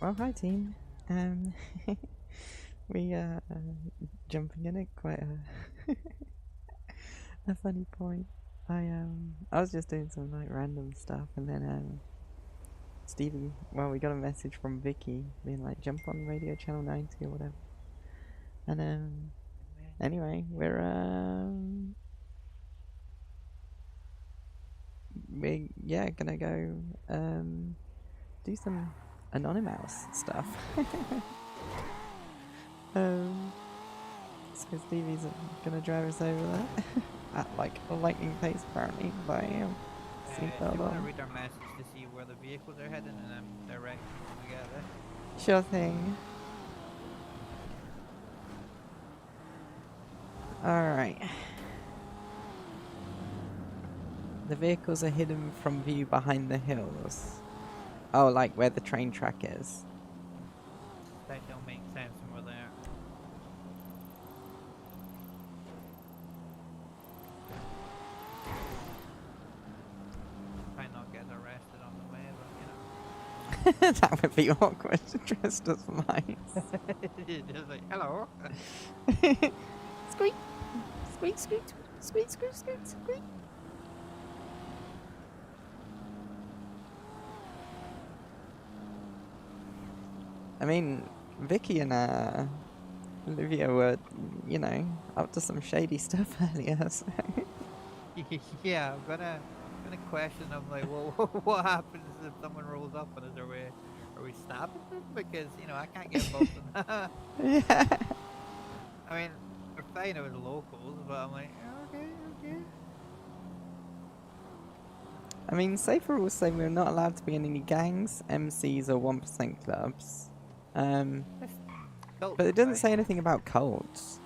Well, hi team. Um, we jumping in at quite a funny point. I was just doing some like random stuff, and then Stevie. Well, we got a message from Vicky being like, jump on radio channel 90 or whatever. And anyway, we're yeah gonna go do some anonymous stuff. um, so Stevie's gonna drive us over there at like a lightning pace apparently. Bam. Do you Seatbelt want to on. read our message to see where the vehicles are heading and then direct them when we get there? Sure thing. Alright. The vehicles are hidden from view behind the hills. Oh, like where the train track is. That don't make sense when we're there. Might not get arrested on the way, but you know. That would be awkward, dressed as mice. Just like, hello. Squeak! Squeak, squeak, squeak, squeak, squeak, squeak. I mean, Vicky and Olivia were, you know, up to some shady stuff earlier, so. Yeah, I'm gonna question them like, well, what happens if someone rolls up on us? Are we stabbing them? Because you know I can't get involved in that. Yeah. I mean, we're fine it was locals, but I'm like, okay. I mean, safer rules say we're not allowed to be in any gangs, MCs, or 1% clubs. But it doesn't say anything about cults.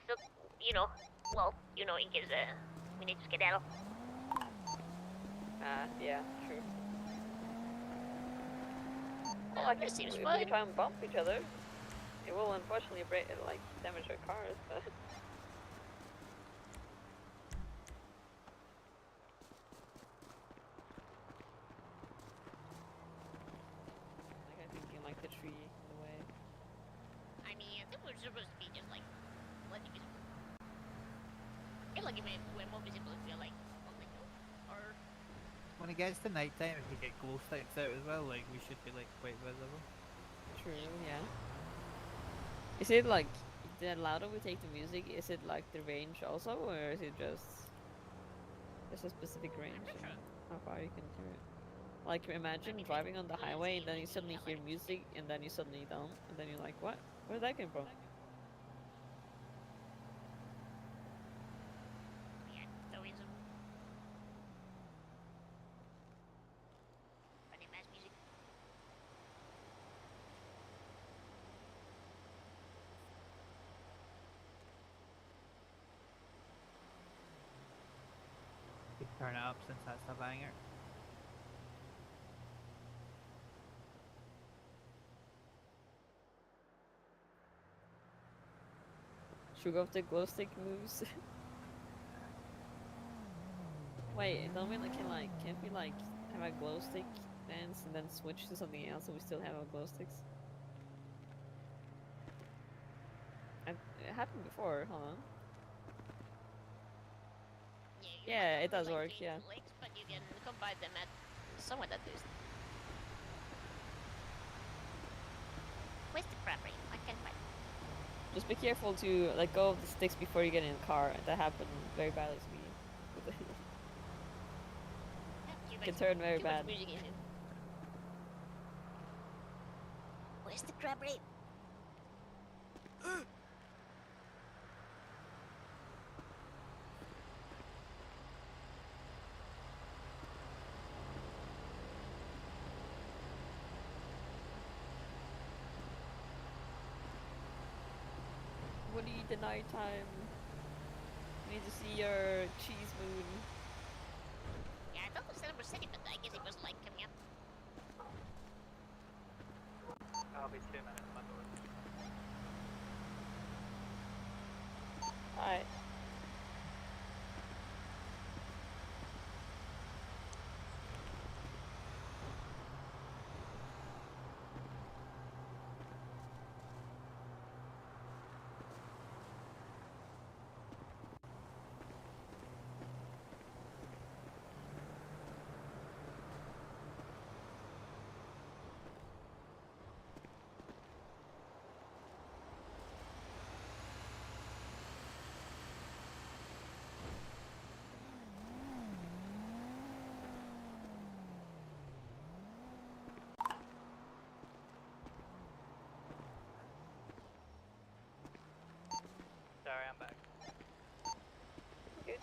So, you know, well, you know, in case we need to skedaddle. Yeah, true. Well, No, like that if seems we fine. try and bump each other, it will unfortunately like damage our cars. But like I'm thinking like the tree in the way. I mean, I think we're supposed to be just like less visible. I feel like we're more visible if we're like on the hill, or When it gets to night time, if you get glow sticks out as well, like we should be like quite visible. True, yeah. Is it like the louder we take the music? Is it like the range also, or is it just a specific range I'm not and sure. how far you can hear it? Like imagine driving on the highway and then you suddenly hear music and then you suddenly don't and then you're like, what? Where did that come from? Yeah, so is running mass music. You turn it up since that's a banger. Should we go with the glow stick moves? Wait, don't we like can't we like have a glow stick dance and then switch to something else so we still have our glow sticks? It happened before, hold on. You Yeah, have it does like work, 3 yeah. legs, but you can combine them at somewhat at least. Where's the property? I can't find it. Just be careful to let go of the sticks before you get in the car. That happened very badly to me. Yeah, Can turn very too much bad. music in it. Where's the crab rate? We need the nighttime. We need to see your cheese moon. Yeah, I thought the sun was setting, but I guess it was like coming up. I'll be 2 minutes, my lord. Alright. Sorry, I'm back. Good.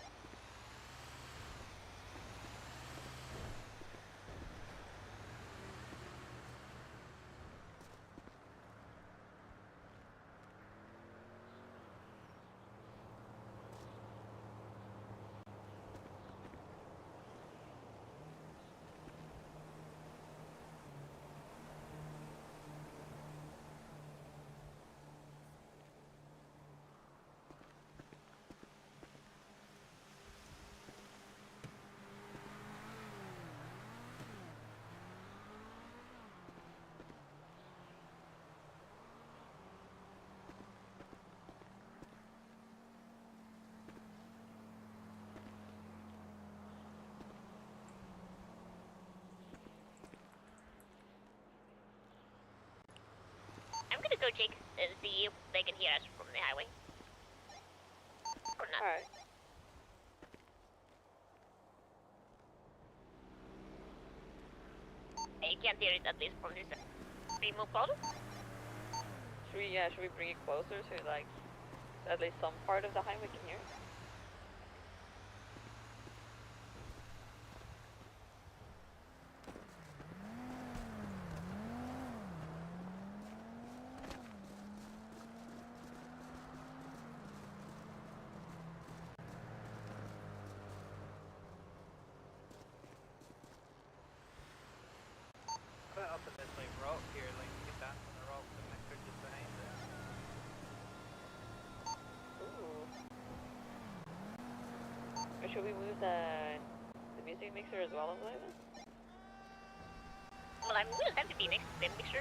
I'm gonna go check and see if they can hear us from the highway. Or not. Alright. You can't hear it at least from this. We move closer? Should we bring it closer so like at least some part of the highway can hear it? Quite up in this like rock here should we move the music mixer as well over there then? Well, I'm gonna have to be next to the mixer.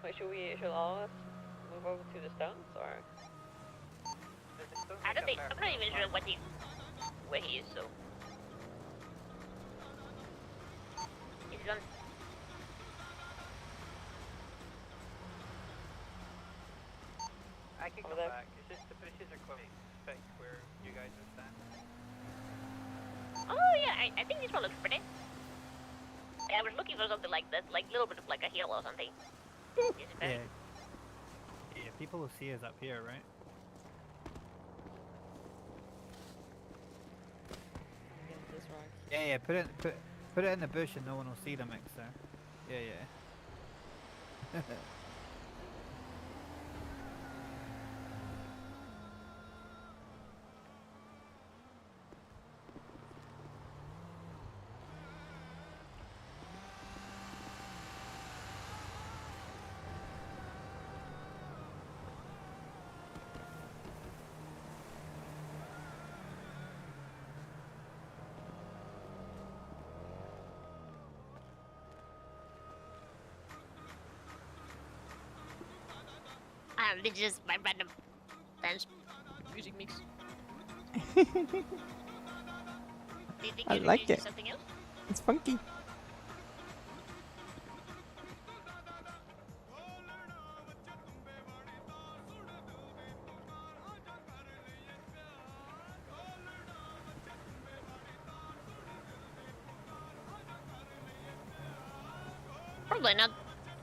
Wait, should all of us move over to the stones, or? I don't think, I'm not even sure where he is, so. He's on. I can Over come there. back. It's just the bushes are quite thick where you guys are standing. Oh yeah, I think this one looks pretty. I was looking for something like that, like a little bit of like a hill or something. Is it Yeah. better? Yeah, people will see us up here, right? Against this rock. Yeah, put it in the bush and no one will see the mixer. Yeah. This is just my random dance music mix. Do you think I you like should use it. something else? It's funky. Probably not.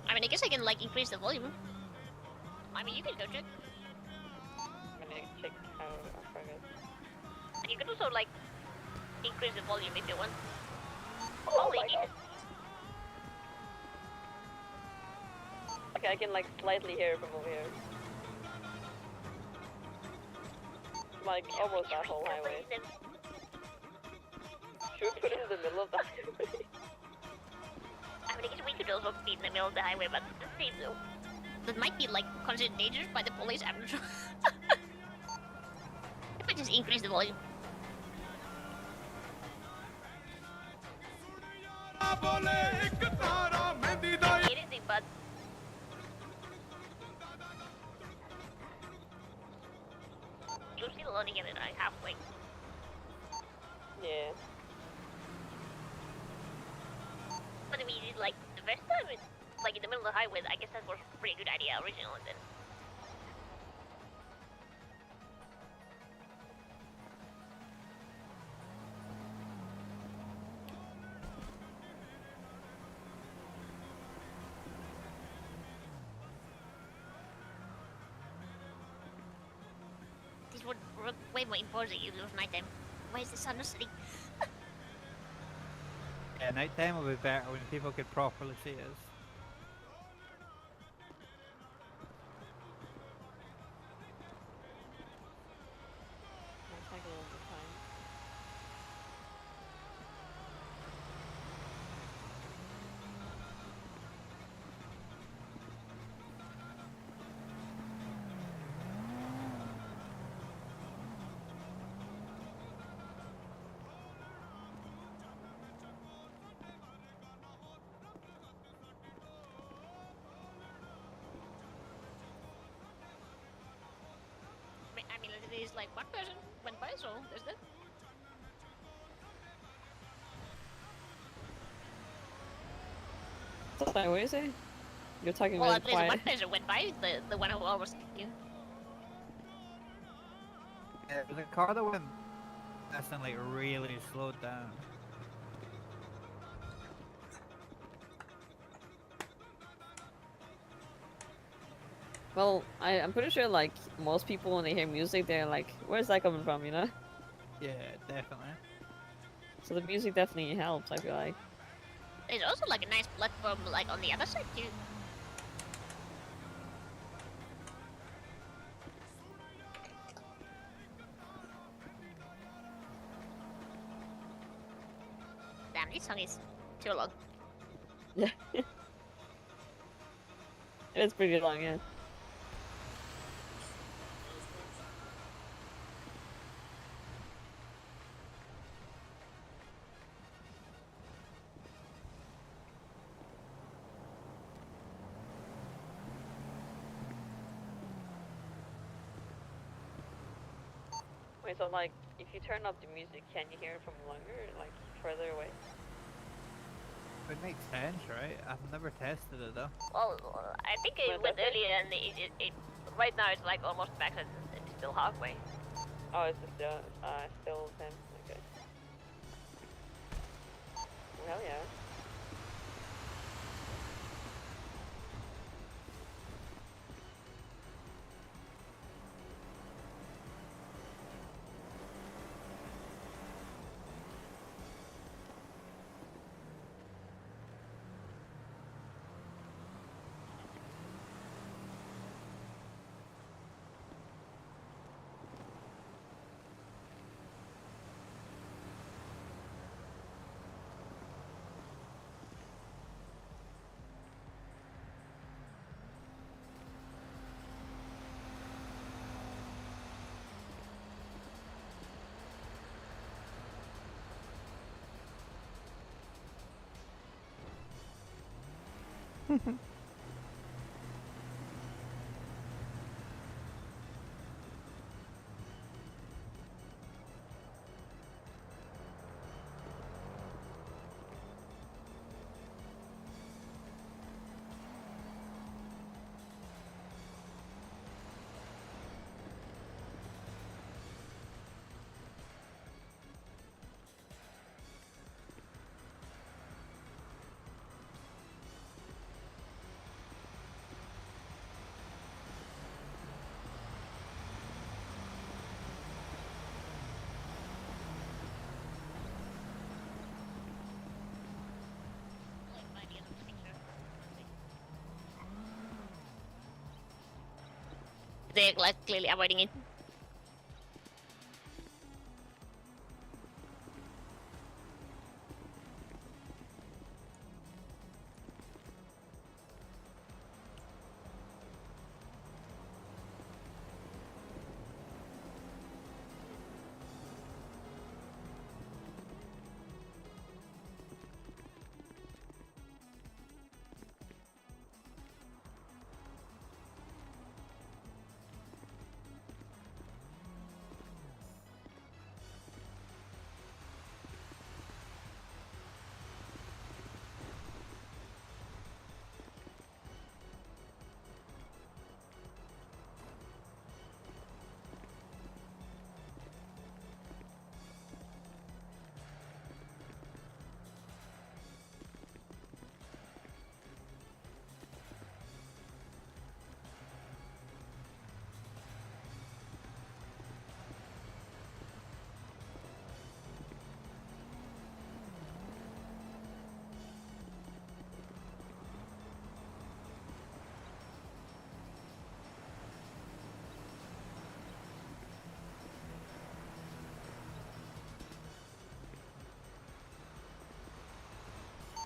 I mean, I guess I can like increase the volume. I mean, you can go check. I'm gonna check how far it goes. And you can also like increase the volume if you want. Oh Holy my Jesus. Okay, I can like slightly hear it from over here. Like almost that whole highway. Should we put it in the middle of the highway? I mean, I guess we could also be in the middle of the highway, but that might be like considered dangerous by the police. I'm not sure. If I just increase the volume. Anything but. You're still loading it at halfway. Yeah. But I mean, like the first time, it's like in the middle of the highway. I guess that was a pretty good idea originally. Then. This would look way more imposing if it was nighttime. Why is the sun not setting? Yeah, nighttime will be better when people could properly see us. Might take a little bit of time. I mean, it is like one person went by, so there's that. Sorry, what is it? You're talking Well, really at least quiet. one person went by, the one who almost you. Yeah, the car that went past and like really slowed down. Well, I'm pretty sure like most people when they hear music, they're like, where's that coming from, you know? Yeah, definitely. So the music definitely helps, I feel like. There's also like a nice platform like on the other side too. Damn, this song is too long. Yeah. It's pretty long, yeah. Wait, so like, if you turn up the music, can you hear it from longer, like further away? It makes sense, right? I've never tested it though. Well, I think it Well, went that's it. earlier and right now it's like almost max and it's still halfway. Oh, it's still 10. Okay. Well, yeah. They're like clearly avoiding it.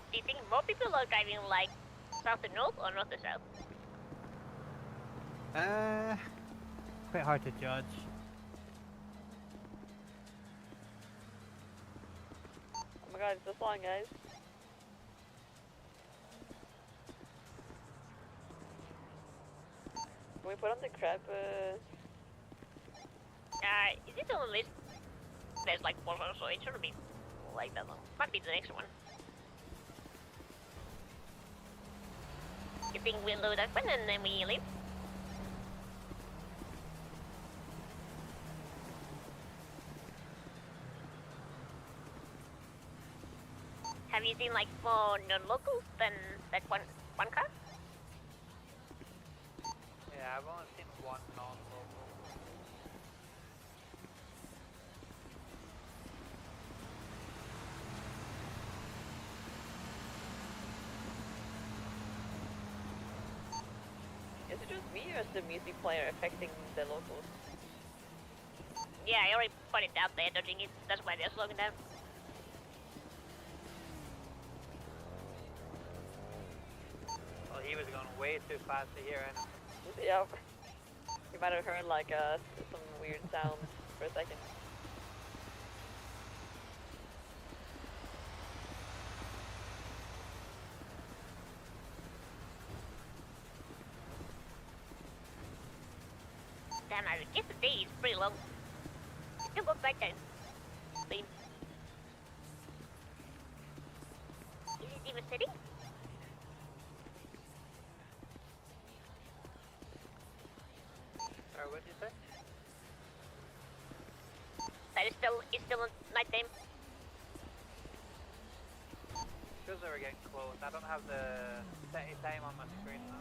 Do you think more people are driving like south to north or north to south? Quite hard to judge. Oh my god, it's this long, guys. Can we put on the crab, Is it on the list? There's like 4 or so, it shouldn't be like that long. Might be the next one. You think we'll load that one and then we leave? Have you seen like more non-locals than that one car? Yeah, I've only seen one non-local. is it just me or is the music player affecting the locals? Yeah, I already pointed out they're dodging it. That's why they're slowing down. Well, he was going way too fast to hear anything. Yeah. You might have heard like some weird sounds for a second. Damn, I guess the day is pretty long. Still go back down. Same. Is it even sitting? Sorry, what did you say? That is still night time. Feels like we're getting close. I don't have the setting time on my screen now.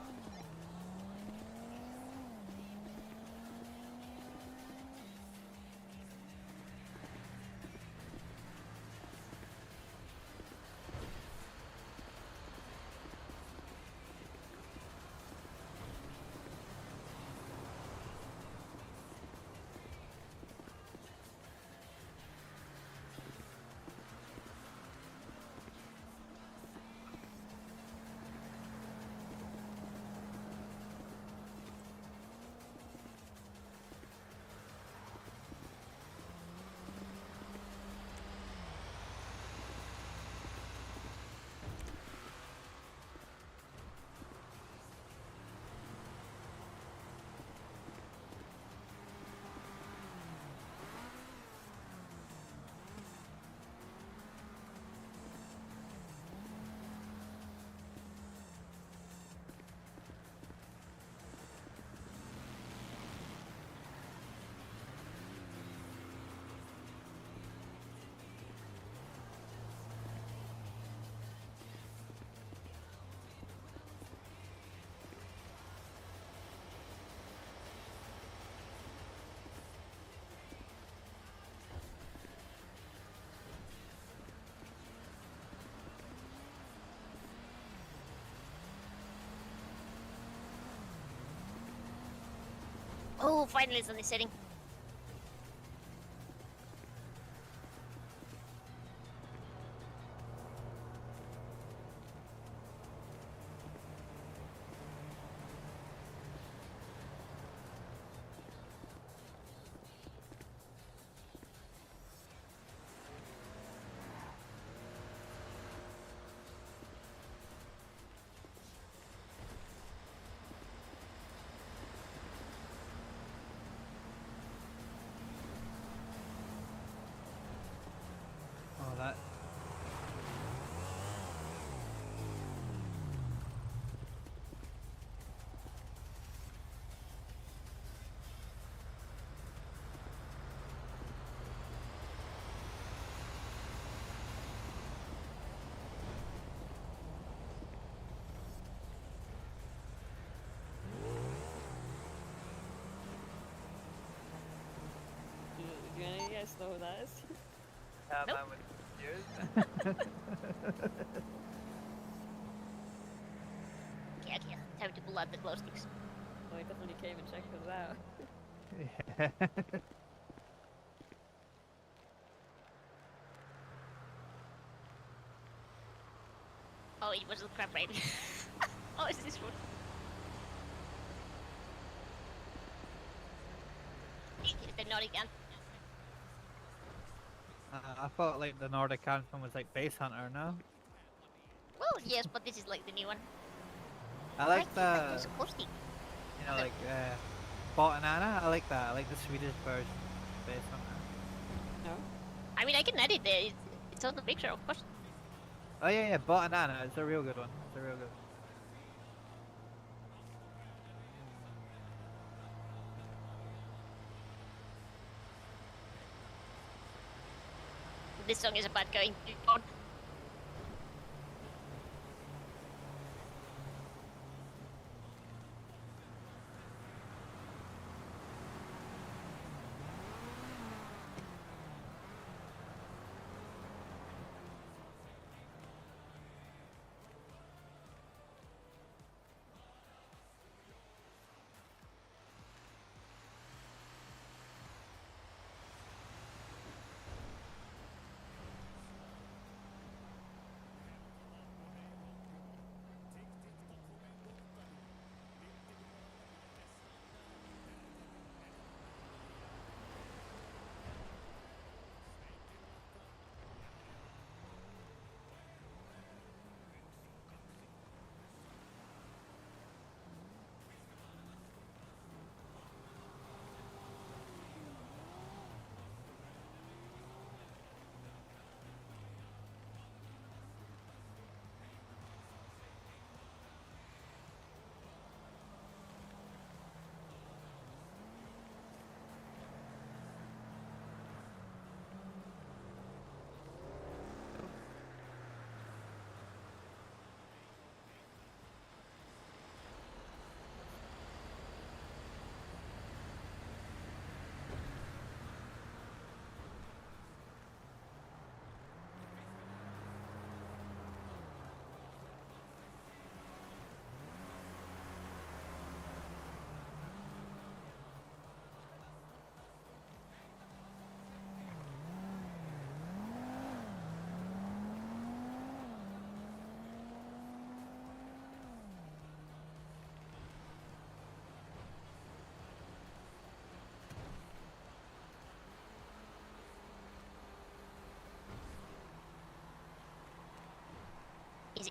Oh, finally it's on the setting. Oh, that. Do you guys know who that is? Nope. Man with ears. Okay, time to pull out the glow sticks. Oh, he definitely came and checked us out. Yeah. Oh, it was the crab raid. Oh, is this one? Is the naughty gun? I thought like the Nordic anthem was like Base Hunter, no? Well, yes, but this is like the new one. I like the, Just ghosty. you know, like Botanana. I like that. I like the Swedish version of Base Hunter. No? I mean, I can edit it. It's on the picture, of course. Oh yeah, Botanana. It's a real good one. It's a real good one. This song is about going to God.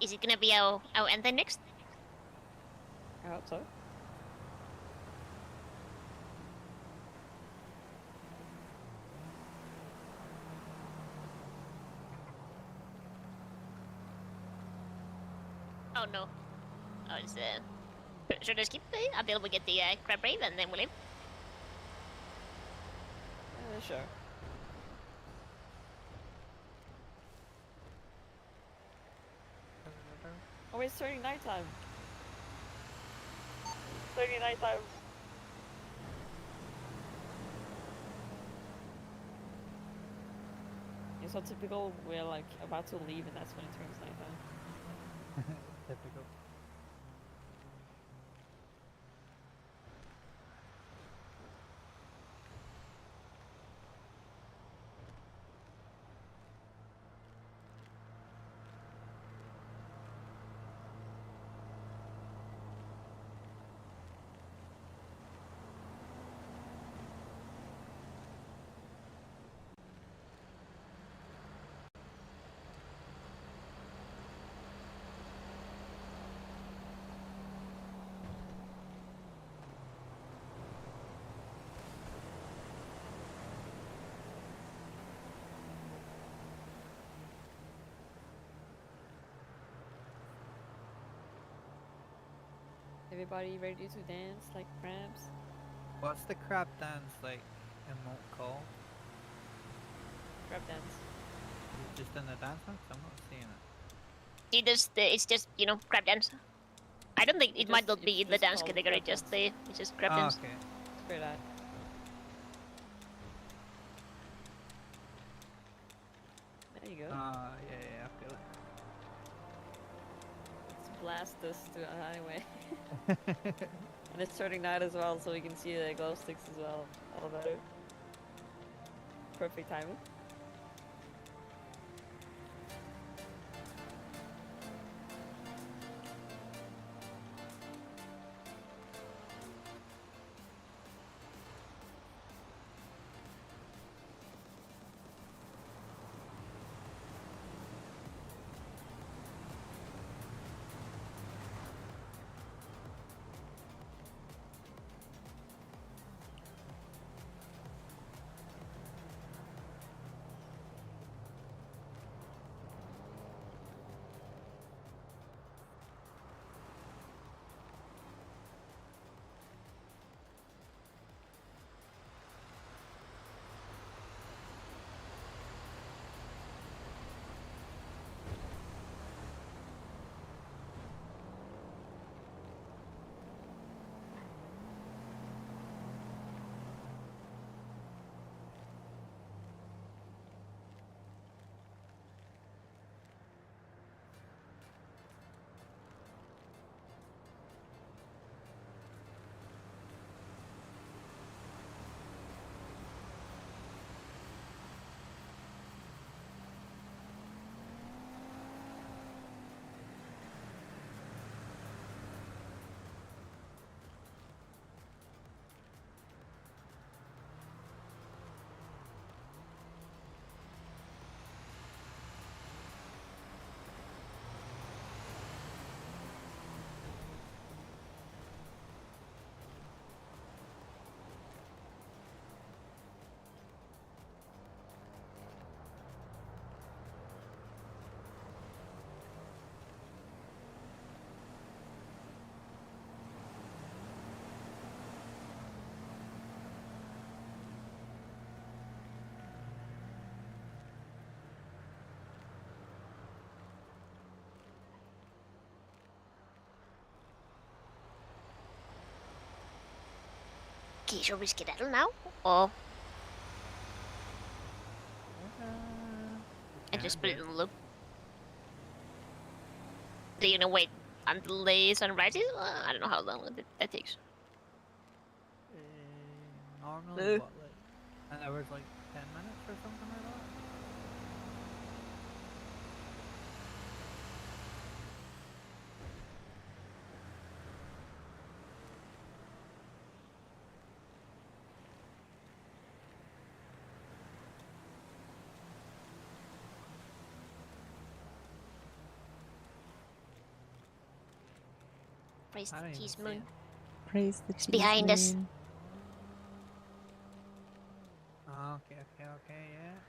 Is it gonna be our anthem next? I hope so. Oh no. Oh, it's should I skip until we get the crab brave and then we'll leave? Sure. Oh, it's turning nighttime. It's turning nighttime. It's so typical. We're like about to leave, and that's when it turns nighttime. Typical. Everybody ready to dance like crabs? What's the crab dance like emote called? Crab dance. Is it just in the dance mode? 'Cause I'm not seeing it. It's just crab dance. I don't think it might not It's be in the just dance called category. crab Just dance. it's just crab Oh, dance. okay. Screw that. There you go. Yeah, I feel it. Let's blast this to a highway. And it's turning night as well, so we can see the glow sticks as well. All better. Perfect timing. Okay, should we skedaddle now? Or I just put it in the loop. Do you wait until the sun rises? I don't know how long that takes. Normally, what, like an hour's like 10 minutes or something like that? Praise I the don't even cheese see moon. it. Praise the It's cheese behind us. moon. Oh, okay, okay, okay, yeah.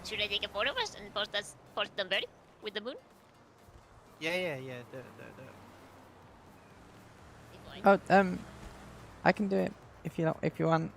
Should I take a photo of us and post them very with the moon? Yeah, yeah, yeah. Do it. Before I- Oh, I can do it if you want.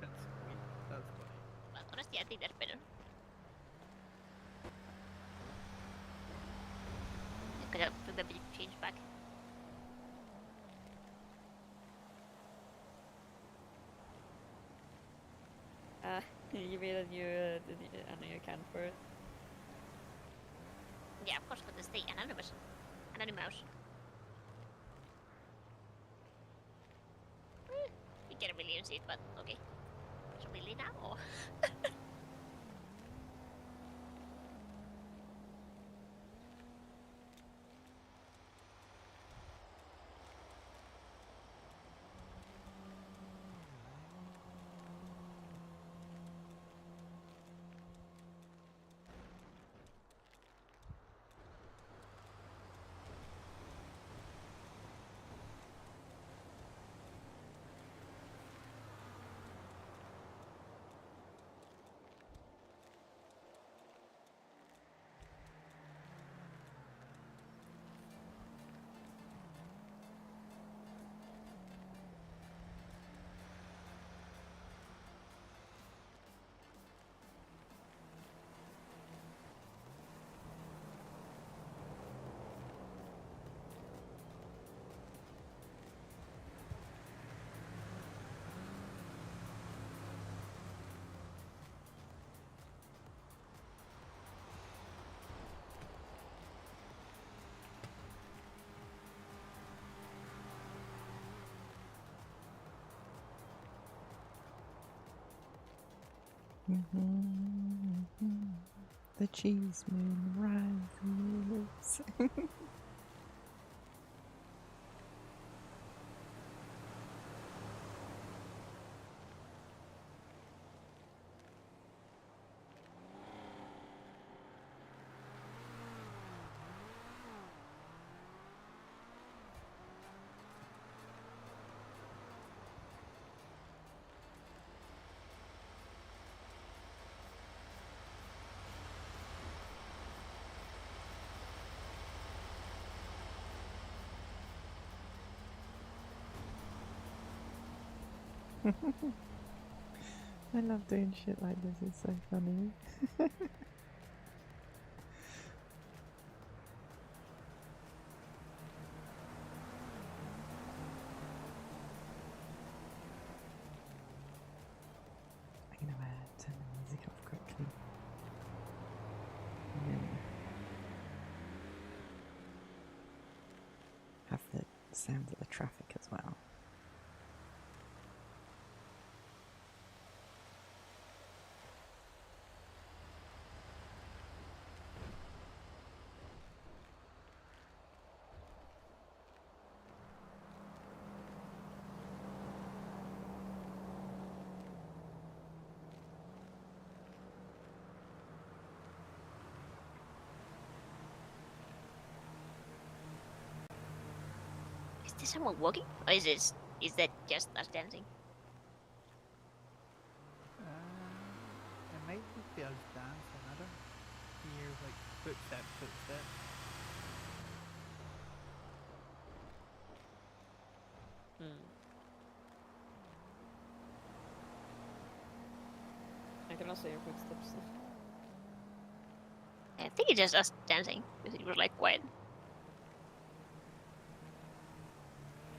That's sweet. That's funny. But honestly, I think that's better. Could have probably changed back. You made a new account for it. Yeah, of course, because they anonymous. Anonymous. We can't really use it, but okay. So really now? Or? The cheese moon rises. I love doing shit like this, it's so funny. I'm gonna turn the music off quickly. And then have the sounds of the traffic as well. Is there someone walking? Or is that just us dancing? It might just be us dancing. I don't hear like footsteps. I can also hear footsteps. I think it's just us dancing because it was like quiet.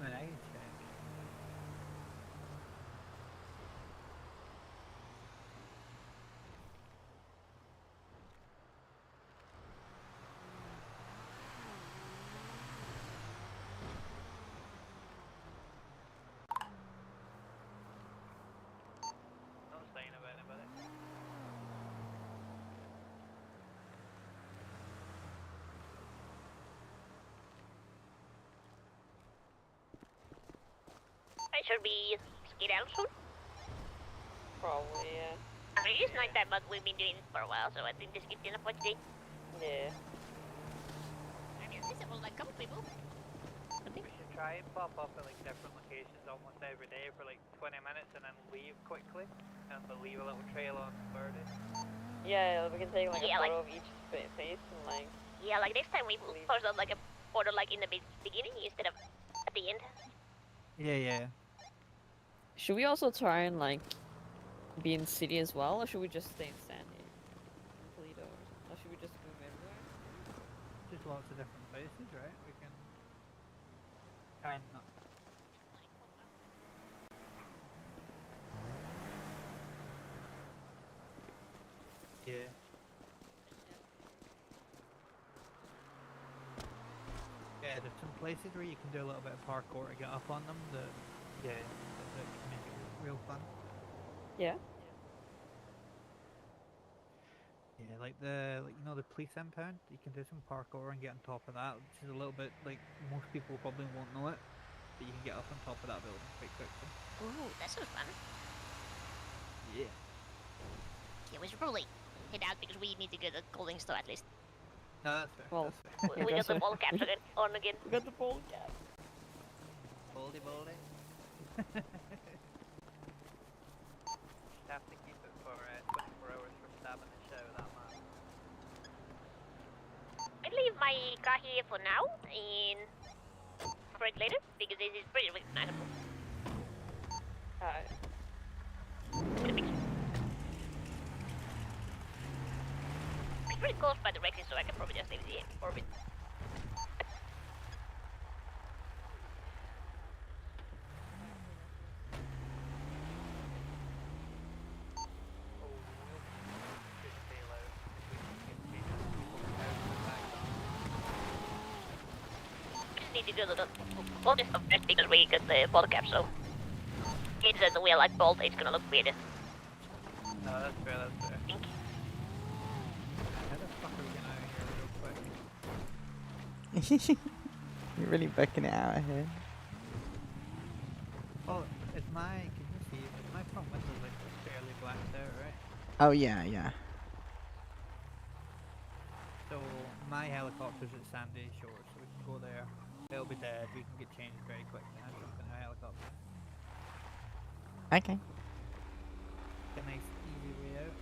I can check. No sign of anybody. Should we get out soon? Probably, yeah. I mean, it's nighttime, but we've been doing it for a while, so I think this is enough for today. Yeah. I mean, this was like a couple people. I think. We should try and pop up at like different locations almost every day for like 20 minutes and then leave quickly and leave a little trail on Birdie. Yeah, we can take like Yeah, a like- photo of each face and like. Yeah, like next time we will post up like a photo like in the beginning instead of at the end. Yeah. Should we also try and like be in city as well, or should we just stay in Sandy? Toledo, or should we just move everywhere? Just lots of different places, right? We can kind of. Yeah. Yeah, there's some places where you can do a little bit of parkour to get up on them. That can make it real fun. Yeah. Yeah, like the police impound. You can do some parkour and get on top of that, which is a little bit like most people probably won't know it, but you can get up on top of that building quite quickly. Ooh, that sounds fun. Yeah. Yeah, we should probably head out because we need to get the clothing store at least. No, that's fair. Well, that's fair. We got the ball caps again on again. We got the ball cap. Baldy. Just have to keep it for 24 hours for stabbing the shit out of that man. I'll leave my car here for now and operate later because this is pretty recognizable. Alright. It's pretty close by the Rexy, so I can probably just leave it here for a bit. Need to do the all this stuff first because we got the bottle cap, so it's the wheel like bolt, it's gonna look weird. No, that's fair. I think. How the fuck are we getting out of here real quick? You're really booking it out here. Oh, can you see, is my front window like fairly blacked out, right? Oh yeah. So my helicopter's at Sandy Shore, so we can go there. It'll be dead, we can get changed very quick and I jump in our helicopter. Okay. Get a nice easy way out.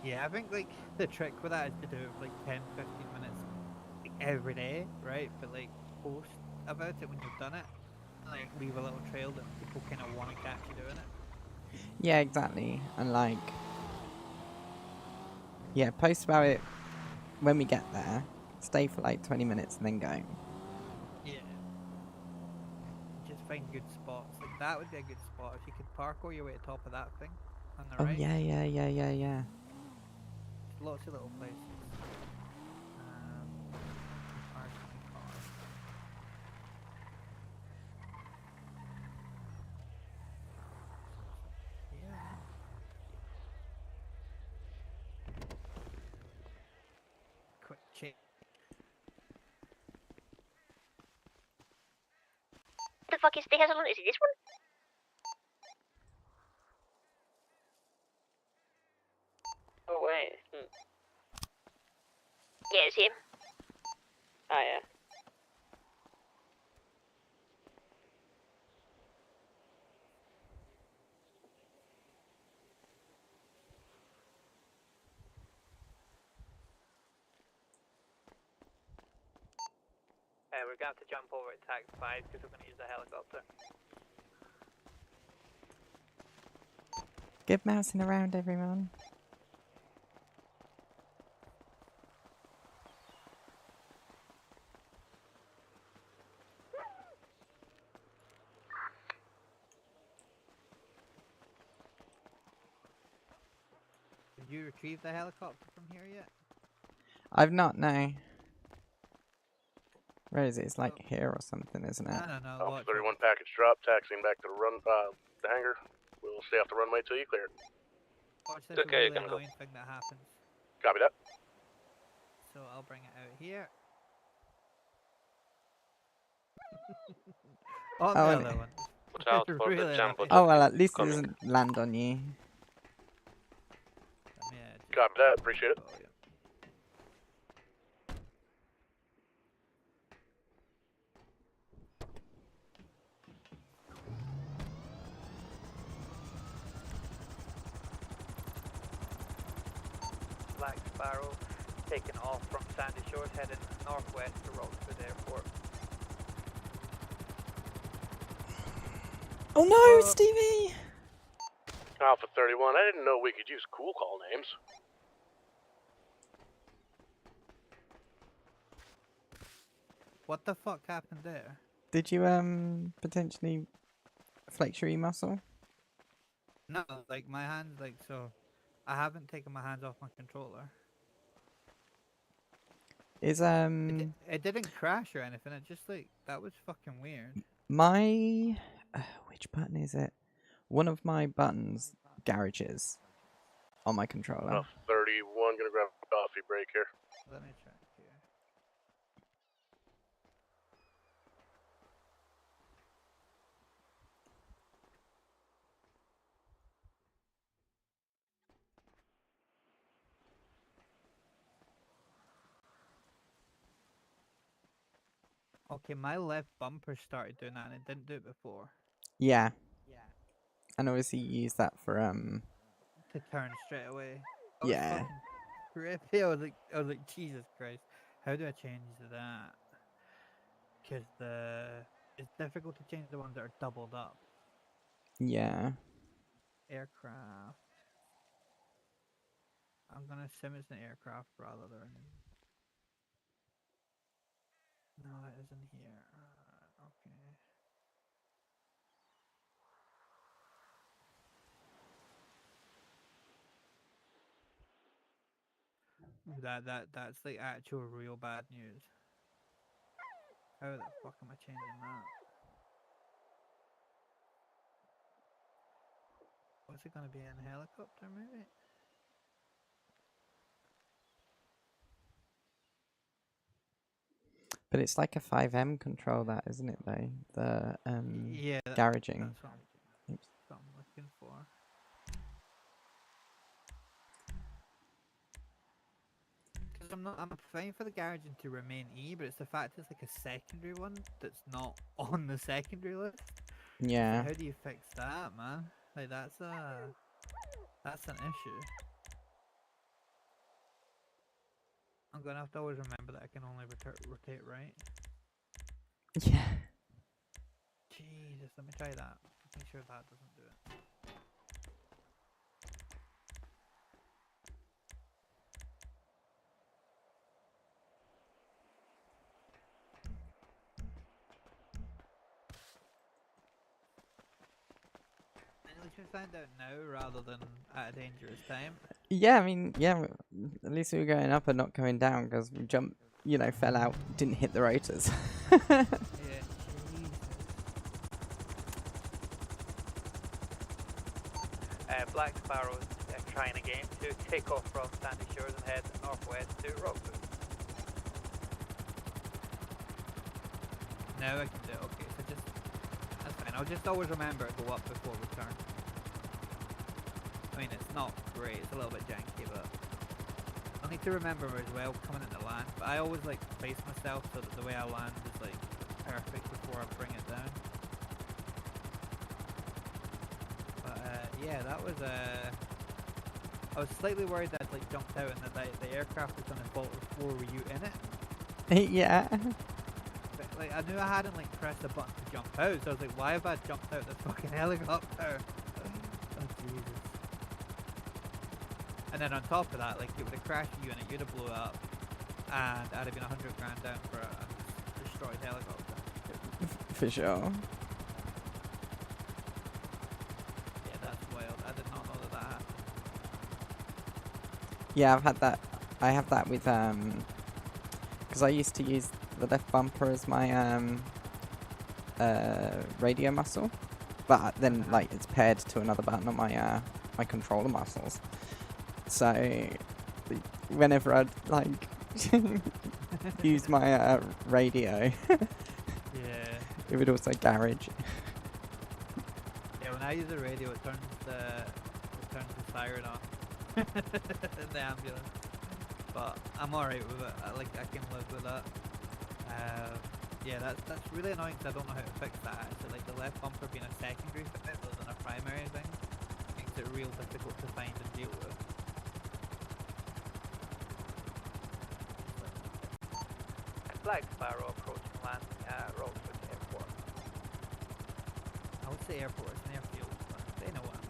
Yeah, I think like the trick with that is to do it for like 10, 15 minutes like, every day, right? But like post about it when you've done it, and, like leave a little trail that people kind of want to catch you doing it. Yeah, exactly. And like, yeah, post about it when we get there. Stay for like 20 minutes and then go. Yeah. Just find good spots. Like that would be a good spot if you could parkour your way to the top of that thing on the Oh right. yeah, yeah, yeah, yeah, yeah. There's lots of little places. Park my car. Yeah. Quick check. What the fuck is the hazard? Is it this one? Oh wait. Yeah, it's him. Ah yeah. We're going to have to jump over at tag 5 because we're going to use the helicopter. Good mousing around, everyone. Did you retrieve the helicopter from here yet? I've not, no. Where is it? It's like here or something, isn't it? No. Alpha Watch 31 package drop, taxiing back to the hangar. We'll stay off the runway till you clear it. this Okay, really gonna go. annoying thing that happens. Copy that. So I'll bring it out here. On Oh, the and other one. Watch out for the Really jumbo. annoying. oh well, at least it Coming. doesn't land on you. Copy that, appreciate it. Oh, yeah. Black Sparrow taking off from Sandy Shores, heading northwest to Rockford Airport. Oh no, Stevie! Alpha 31, I didn't know we could use cool call names. What the fuck happened there? Did you potentially flex your e-muscle? No, like my hands, like so. I haven't taken my hands off my controller. Is It didn't crash or anything. It just like that was fucking weird. my which button is it? One of my buttons garages on my controller. Alpha 31, gonna grab a coffee break here. Let me check here. Okay, my left bumper started doing that and it didn't do it before. Yeah. And obviously you use that for To turn straight away. That was yeah. fucking creepy. I was like, Jesus Christ, how do I change that? Because it's difficult to change the ones that are doubled up. Yeah. Aircraft. I'm gonna assume it's an aircraft rather than. No, it isn't here. Okay. That's like actual real bad news. How the fuck am I changing that? What's it gonna be in a helicopter maybe? But it's like a 5M control that, isn't it though? The Yeah, garaging. that's what Oops. I'm looking for. Because I'm fine for the garaging to remain E, but it's the fact it's like a secondary one that's not on the secondary list. Yeah. So how do you fix that, man? Like that's an issue. I'm gonna have to always remember that I can only rotate right. Yeah. Jesus, let me try that. Make sure that doesn't do it. At least we find out now rather than at a dangerous time. Yeah, I mean, yeah, at least we were going up and not going down because we jumped, you know, fell out, didn't hit the rotors. Yeah. Black Sparrows trying again to take off from Sandy Shores and head northwest to Rockwood. Now I can do it. Okay, so just that's fine. I'll just always remember to go up before we turn. I mean, it's not great. It's a little bit janky, but I need to remember as well coming into land. But I always like to place myself so that the way I land is like perfect before I bring it down. But yeah, that was I was slightly worried that I'd like jumped out and that the aircraft was gonna fall before were you in it. Yeah. But, like I knew I hadn't like pressed the button to jump out, so I was like, why have I jumped out the fucking helicopter? Oh Jesus. And then on top of that, like it would have crashed you and you'd have blew up, and I'd have been 100 grand down for a destroyed helicopter. For sure. Yeah, that's wild. I did not know that happened. Yeah, I've had that. I have that with because I used to use the left bumper as my radio muscle, but then like it's paired to another button on my my controller muscles. So whenever I'd like use my radio, Yeah. it would also garage. Yeah, when I use the radio, it turns the siren on in the ambulance. But I'm alright with it. I can live with that. Yeah, that's really annoying because I don't know how to fix that. Actually, like the left bumper being a secondary fix rather than a primary thing makes it real difficult to find and deal with. Black Sparrow approaching landing at Rockwood Airport. I would say airport is an airfield, but they know what I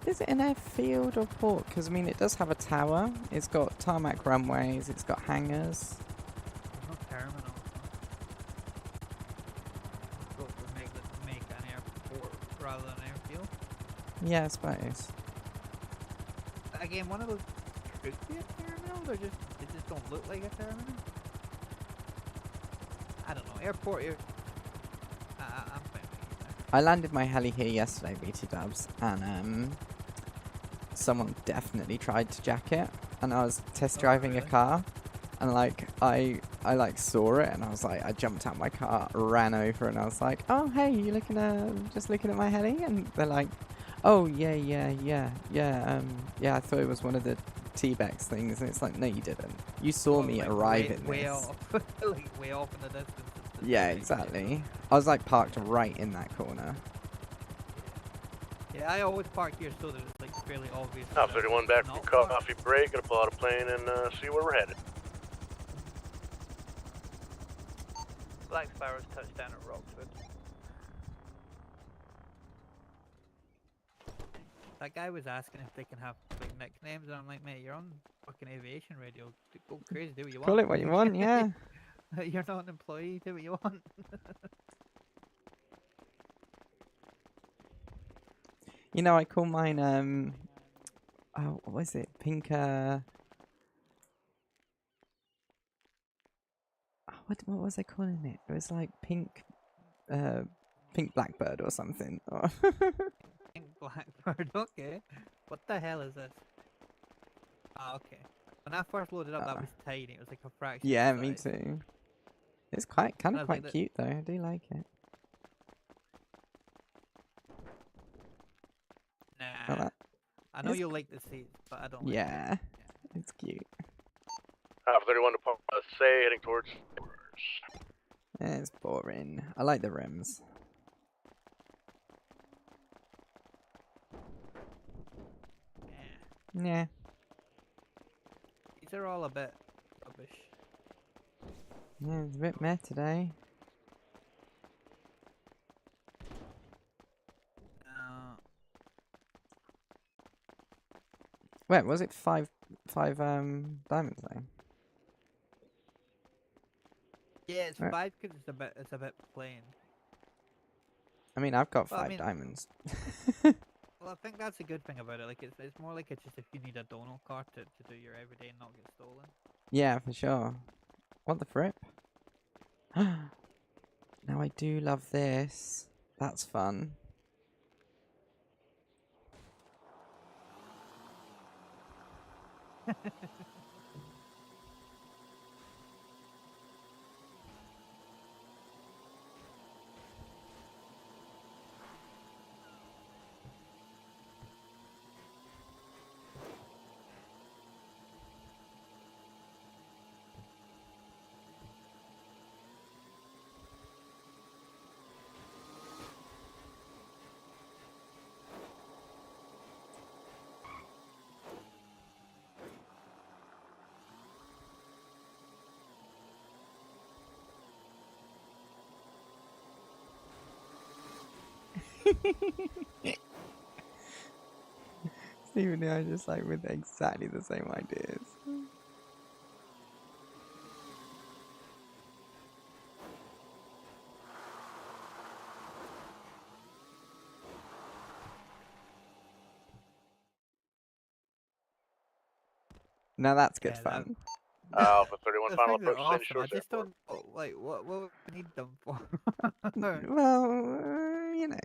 mean. Is it an airfield or port? Because I mean, it does have a tower. It's got tarmac runways. It's got hangars. There's no terminal. What would make an airport rather than an airfield? Yeah, I suppose. Again, one of those could be a terminal. They just don't look like a terminal. I don't know. Airport. I'm fine with either. I landed my heli here yesterday, BT Dubs, and someone definitely tried to jack it. And I was test driving a really? car, and like I like saw it, and I was like, I jumped out my car, ran over, and I was like, oh hey, you looking just looking at my heli? And they're like, oh yeah, I thought it was one of the T-Bex things, and it's like, no, you didn't. You saw me Like, arrive in way this. off, like way off in the distance. Yeah, exactly. I was like parked right in that corner. Yeah, I always park here so that it's like fairly obvious. Now, that 31 back it's from not parked. coffee break. Gonna pull out a plane and see where we're headed. Black Sparrows touchdown at Rockwood. That guy was asking if they can have like nicknames, and I'm like, mate, you're on fucking aviation radio. Go crazy, do what you want. Call it what you want, yeah. You're not an employee. Do what you want. You know, I call mine, oh, what was it? Pink, what was I calling it? It was like pink blackbird or something. Pink Blackbird, okay. What the hell is this? Ah, okay. When I first loaded up, that was tiny. It was like a fraction. Yeah, of the me size. too. It's kind I of was like quite that- cute though. I do like it. Nah. Like that. I know It's- you like the seats, but I don't. Like Yeah, it's cute. 31 to say heading towards. It's boring. I like the rims. Yeah. Yeah. These are all a bit rubbish. Yeah, it's a bit meh today. Wait, was it five diamonds though? Yeah, it's Right. 5 because it's a bit plain. I mean, I've got Well, I 5 mean- diamonds. Well, I think that's a good thing about it. Like, it's more like it's just if you need a donut card to do your everyday and not get stolen. Yeah, for sure. What the frick? Now I do love this. That's fun. Stephen and I are just like with exactly the same ideas. Now that's good Yeah, that- fun. Alpha 31 The final things are approach, Sandy awesome. Shores I just Airport. don't know, like what would we need them for? Well, you know.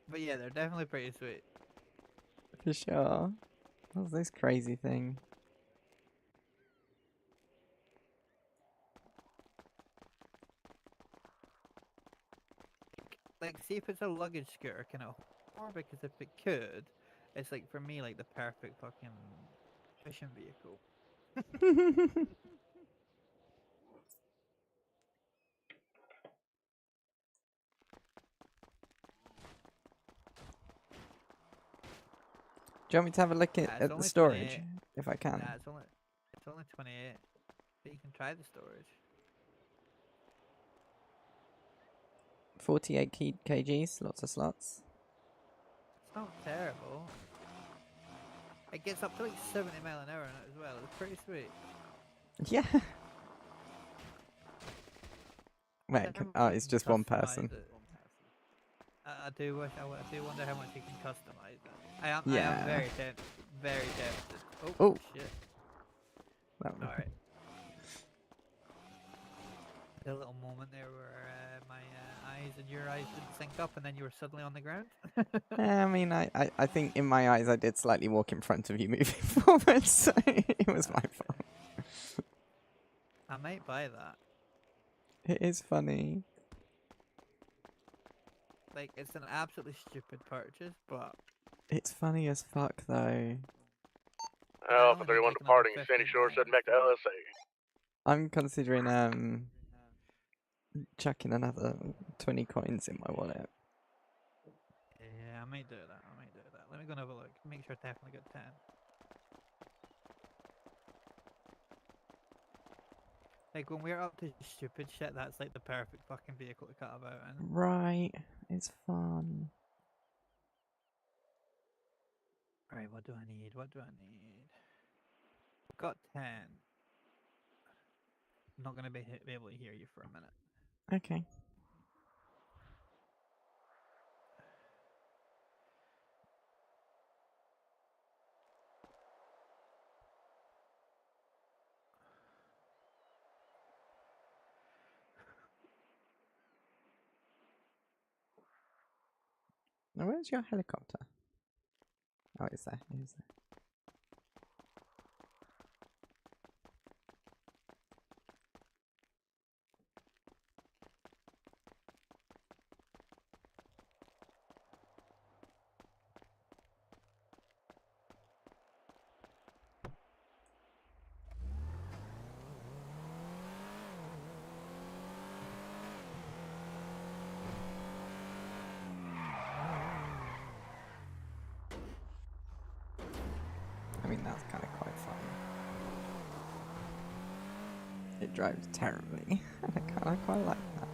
But yeah, they're definitely pretty sweet. For sure. What's this crazy thing? Like, see if it's a luggage scooter, kind of, or because if it could, it's like for me like the perfect fucking fishing vehicle. Do you want me to have a look Nah, it's at the only storage? 28. If I can. Nah, it's only 28, but you can try the storage. 48 kgs, lots of slots. It's not terrible. It gets up to like 70 mile an hour in it as well. It's pretty sweet. Yeah. Wait, Everyone oh, it's can just one customise person. it. I do wish I do wonder how much you can customize it. I am Yeah. very tempted. Very tempted. Oh, Oh. shit. That one. Alright. A little moment there where my eyes and your eyes didn't sync up and then you were suddenly on the ground. I mean, I think in my eyes I did slightly walk in front of you moving forward, so it was my fault. I might buy that. It is funny. Like, it's an absolutely stupid purchase, but It's funny as fuck, though. Alpha only 31 need, like, another departing, 15 Sandy Shores heading pounds. back to LSA. I'm considering chucking another 20 coins in my wallet. Yeah, I might do that. Let me go and have a look. Make sure I definitely got 10. Like, when we're up to stupid shit, that's like the perfect fucking vehicle to cut about in. Right, it's fun. Right, what do I need? What do I need? I've got 10. I'm not going to be able to hear you for a minute. Okay. Now, where's your helicopter? Oh, it's there. It is there. That's kind of quite fun. It drives terribly. I kind of quite like that.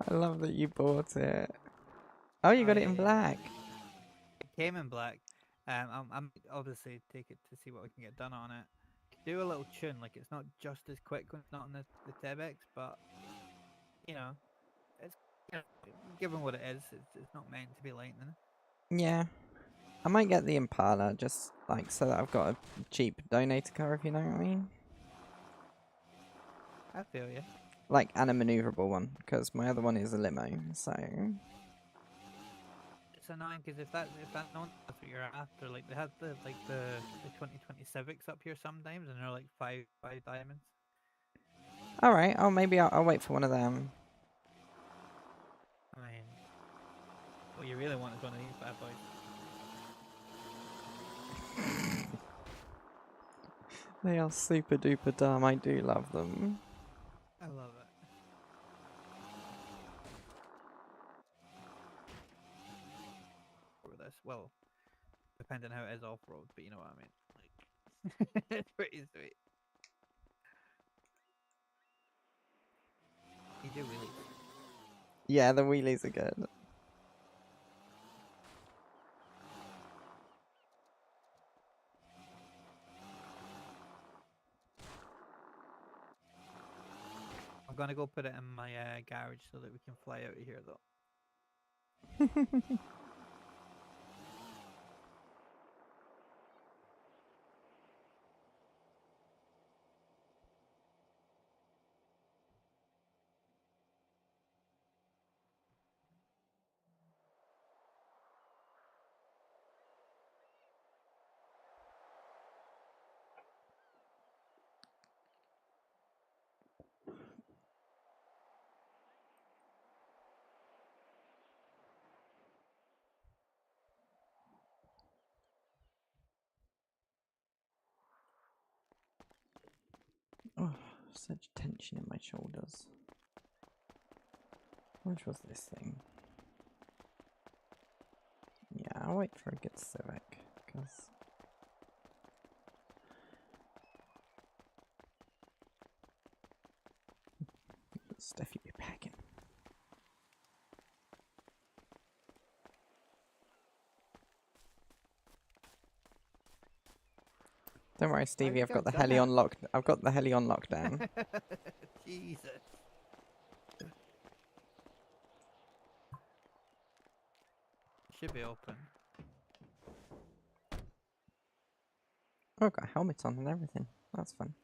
I love that you bought it. Oh, you got it in black. It came in black. I'm obviously take it to see what we can get done on it. Do a little tune, like it's not just as quick when it's not on the Tebex, but you know, it's given what it is, it's not meant to be lightning. Yeah. I might get the Impala just like so that I've got a cheap donator car, if you know what I mean. I feel you. Like, and a maneuverable one, because my other one is a limo, so... It's annoying because if that's not what you're after, like they have the 2020 Civics up here sometimes, and they're like five diamonds. Alright, oh maybe I'll wait for one of them. I mean, what you really want is one of these bad boys. They are super duper dumb, I do love them. I love it. For this, well, depending on how it is off road, but you know what I mean. Like, it's pretty sweet. You do wheelies. Yeah, the wheelies are good. I'm gonna go put it in my garage so that we can fly out of here, though. Oh, such tension in my shoulders. Which was this thing? Yeah, I'll wait for a good Civic, because... Stepphi be packing. Don't worry, Stevie. I've got the heli on lock. I've got the heli on lockdown. Jesus. Should be open. Oh, I've got helmets on and everything. That's fun.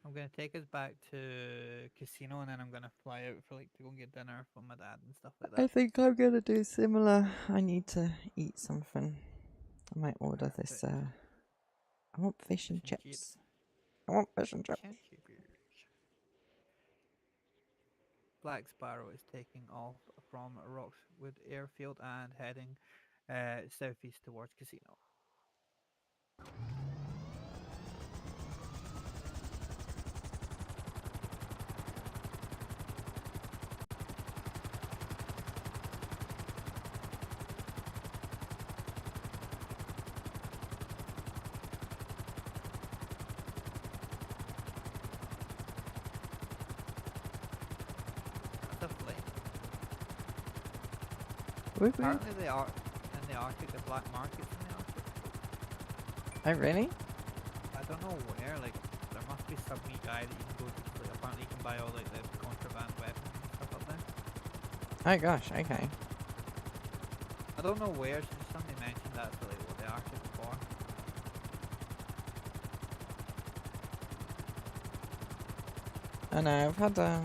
I'm gonna take us back to casino, and then I'm gonna fly out for to go and get dinner from my dad and stuff like that. I think I'm gonna do similar. I need to eat something. I might order this. I want fish and chips. I want fish and chips. Black Sparrow is taking off from Roxwood Airfield and heading southeast towards casino. Whoop, whoop. Apparently they are in the Arctic, the black markets in the Arctic. Oh, really? I don't know where, like, there must be some wee guy that you can go to, 'cause, like, apparently you can buy all, like, the contraband weapons and stuff up there. Oh, gosh, okay. I don't know where, so just somebody mentioned that's like what the Arctic is for. I know, I've had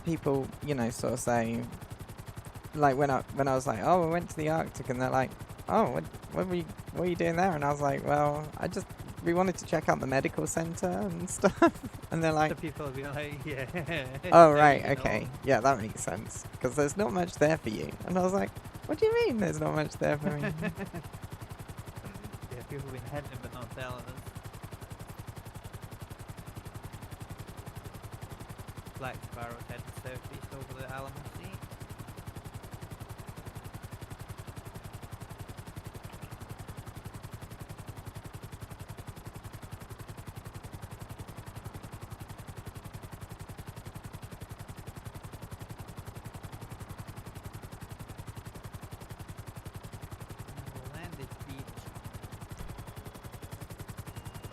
people, you know, sort of say, like when I was like, oh, I went to the Arctic, and they're like, oh, what are you doing there? And I was like, well, we wanted to check out the medical center and stuff. And they're like, The people will be like, yeah. oh, now right, you know. okay. Yeah, that makes sense. Because there's not much there for you. And I was like, what do you mean there's not much there for me? Yeah, people have been hinting but not telling us. Black Sparrow's heading southeast over the Alamo Sea. Landed beach.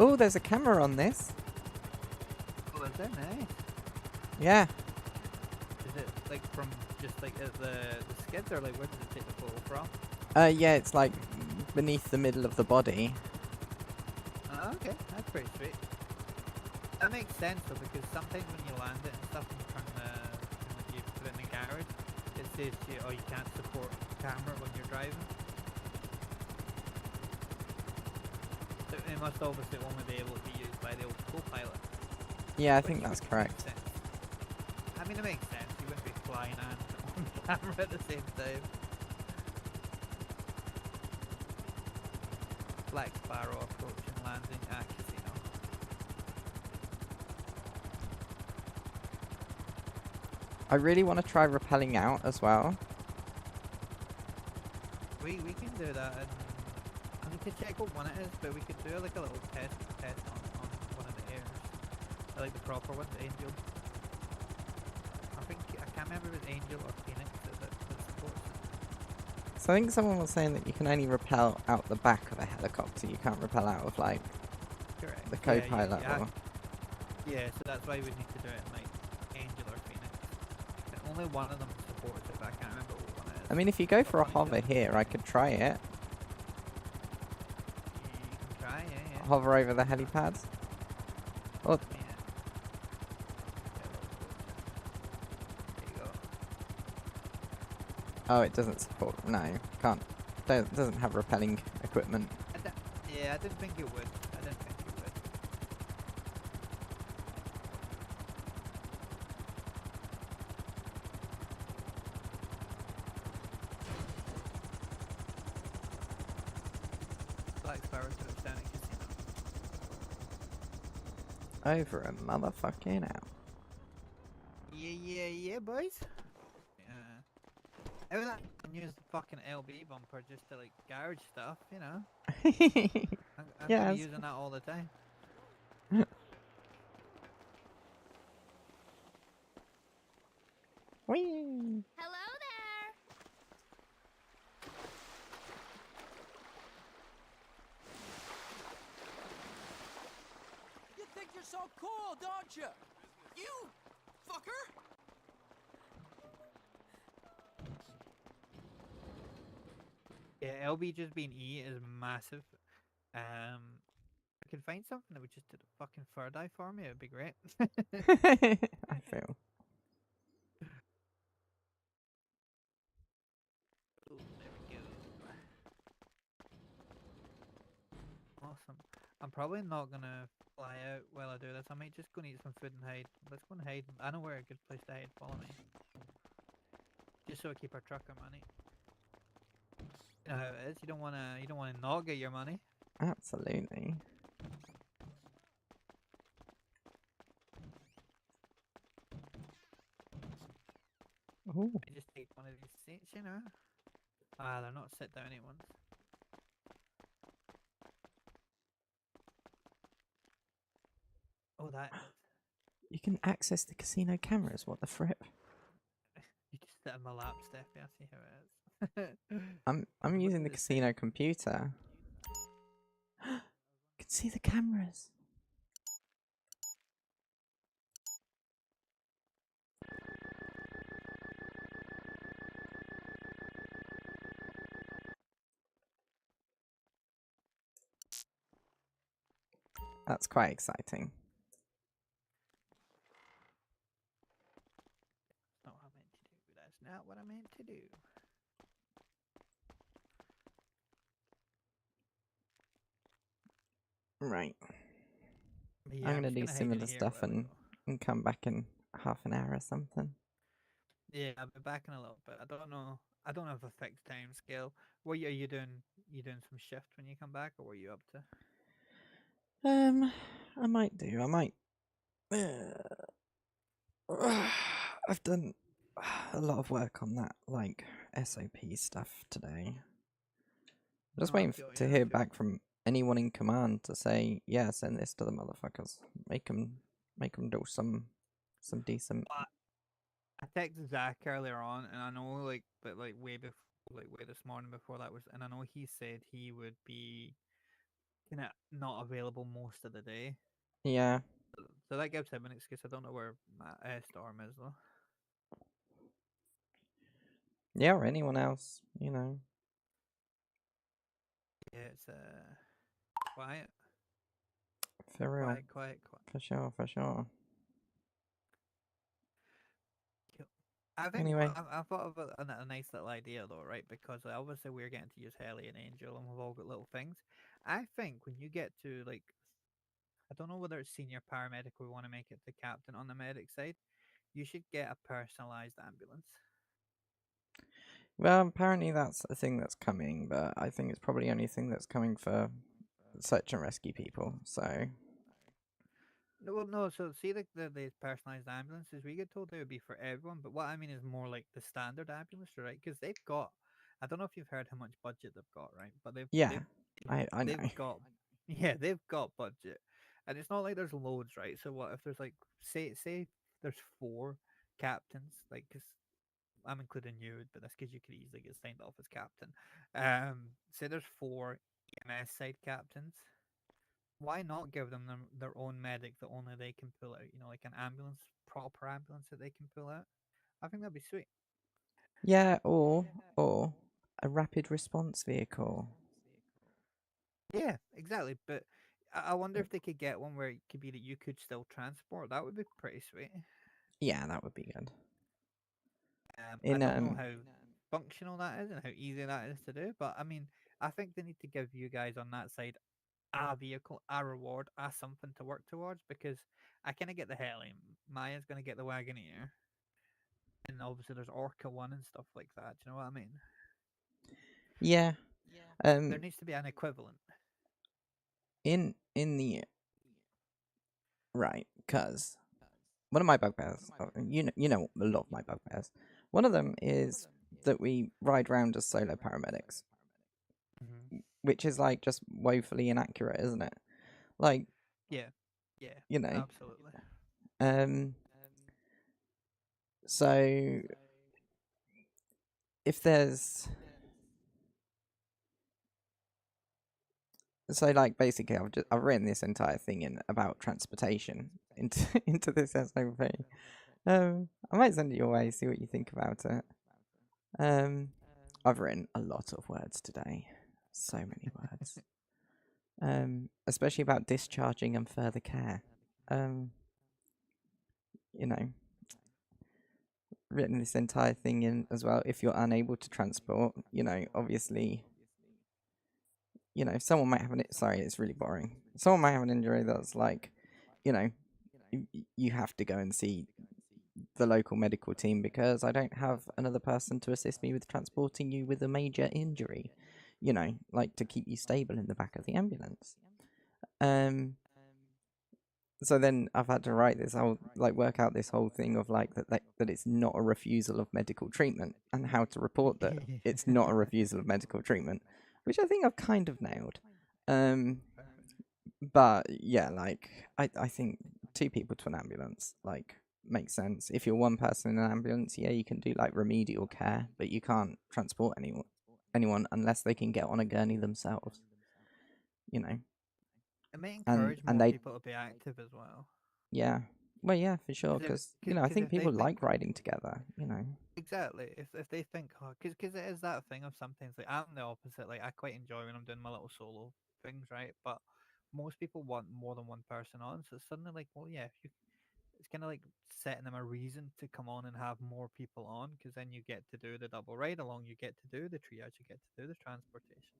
Oh, there's a camera on this. Oh, is that nice? Yeah. Is it like from just like at the skids, or like where does it take the photo from? Yeah, it's like beneath the middle of the body. Oh, okay, that's pretty sweet. That makes sense though, because sometimes when you land it and stuff, and you turn when you put it in the garage, it says to you, oh, you can't support camera when you're driving. So it must obviously only be able to be used by the old co-pilot. Yeah, I which think that's would make correct. sense. I mean, it makes sense. You wouldn't be flying and on camera at the same time. Black Sparrow approaching landing at casino. I really want to try rappelling out as well. We can do that, and I need to check what one it is, but we could do like a little test on one of the airs, like the proper one, the Angel. I can't remember if it's Angel or Phoenix that supports it. So I think someone was saying that you can only rappel out the back of a helicopter. You can't rappel out of like Correct. the co-pilot Yeah, or... yeah, so that's why we need to do it in like Angel or Phoenix. And only one of them supports it, but I can't remember what one it is. I mean, if you go for a I'll find hover it. here, I could try it. You can try, yeah. Hover over the helipads. Oh, Yeah. There you go. oh, it doesn't support. No, can't. Doesn't have rappelling equipment. Yeah, I didn't think it would. I didn't think it would. Black Sparrow to the Standing Casino. Over a motherfucking out. Yeah, boys. Yeah. Every time I use the fucking LB bumper just to like garage stuff, you know. I'm Yeah, gonna be it's- using that all the time. Whee! Hello there. You think you're so cool, don't you? You fucker! Yeah, LB just being E is massive. I could find something that would just did a fucking fur dye for me, it would be great. I feel. Ooh, there we go. Awesome. I'm probably not gonna fly out while I do this. I might just go and eat some food and hide. Let's go and hide. I know where a good place to hide. Follow me. Just so I keep our trucker money. You know how it is. You don't wanna not get your money. Absolutely. Ooh. I just take one of these seats, you know. Ah, they're not sit downy ones. Oh, that. You can access the casino cameras. What the frick? You just sit in my lap, Stepphi. I see how it is. I'm What using the does it say? casino computer. I can see the cameras. That's quite exciting. Not what I meant to do. That's not what I meant to do. Right. But yeah, I'm I'm gonna just do gonna head in similar here stuff while we go. and come back in half an hour or something. Yeah, I'll be back in a little bit. I don't know. I don't have a fixed time scale. What are you doing? You doing some shift when you come back, or what are you up to? I might do. I might. I've done a lot of work on that, like SOP stuff today. I'm just No, I waiting feel to you. I hear feel back from anyone in command to say, yeah, send this to the motherfuckers. Make them do some decent. you. I texted Zach earlier on, and I know but way before, way this morning before that was, and I know he said he would be kind of not available most of the day. Yeah, So that gives him an excuse. I don't know where Storm is though. yeah, or anyone else, you know. Yeah, it's quiet, For real, quiet. for sure, for sure. Cool. I think Anyway, I thought of a nice little idea though, right? Because obviously we're getting to use Heli and Angel, and we've all got little things. I think when you get to I don't know whether it's senior paramedic or we want to make it the captain on the medic side, you should get a personalized ambulance. well, apparently that's a thing that's coming, but I think it's probably only a thing that's coming for search and rescue people. So No, well, no. So see, the personalized ambulances, we get told they would be for everyone, but what I mean is more like the standard ambulance, right? Because they've got, I don't know if you've heard how much budget they've got, right? But yeah, I know. they've got, yeah, they've got budget, and it's not like there's loads, right? So what if there's like say there's 4 captains, like because I'm including you, but that's because you could easily get signed off as captain. Say there's 4 EMS side captains. Why not give them their own medic that only they can pull out? You know, like an ambulance, proper ambulance that they can pull out. I think that'd be sweet. Yeah, or a rapid response vehicle. Yeah, exactly. But I wonder if they could get one where it could be that you could still transport. That would be pretty sweet. Yeah, that would be good. I In don't know how functional that is and how easy that is to do, but I mean, I think they need to give you guys on that side a vehicle, a reward, a something to work towards because I kind of get the heli. Maya's going to get the Wagoneer. And obviously there's Orca 1 and stuff like that. Do you know what I mean? yeah, There needs to be an equivalent. in the right, because one of my bugbears, you know a lot of my bugbears. One of them is that we ride around as solo paramedics, which is like just woefully inaccurate, isn't it? Like, Yeah, you know, absolutely. so if there's so like basically I've written this entire thing in about transportation into into this SOP. I might send it your way, see what you think about it. I've written a lot of words today. So many words. Especially about discharging and further care. You know, written this entire thing in as well. If you're unable to transport, you know, obviously, you know, someone might have sorry, it's really boring. Someone might have an injury that's like, you know, you have to go and see the local medical team because I don't have another person to assist me with transporting you with a major injury, you know, like to keep you stable in the back of the ambulance. So then I've had to write this whole, like, work out this whole thing of like that it's not a refusal of medical treatment and how to report that it's not a refusal of medical treatment, which I think I've kind of nailed. But yeah, like I think 2 people to an ambulance, like makes sense. If you're one person in an ambulance, yeah, you can do like remedial care, but you can't transport anyone unless they can get on a gurney themselves. You know, It may and encourage more they, people to be active as well. yeah, well, yeah, for sure, because I think If they people think like riding together. exactly, if they think, oh, because it is that thing of sometimes like I'm the opposite. Like I quite enjoy when I'm doing my little solo things, right? But most people want more than one person on, so it's suddenly like, well, yeah, if you it's kind of like setting them a reason to come on and have more people on because then you get to do the double ride along, you get to do the triage, you get to do the transportation.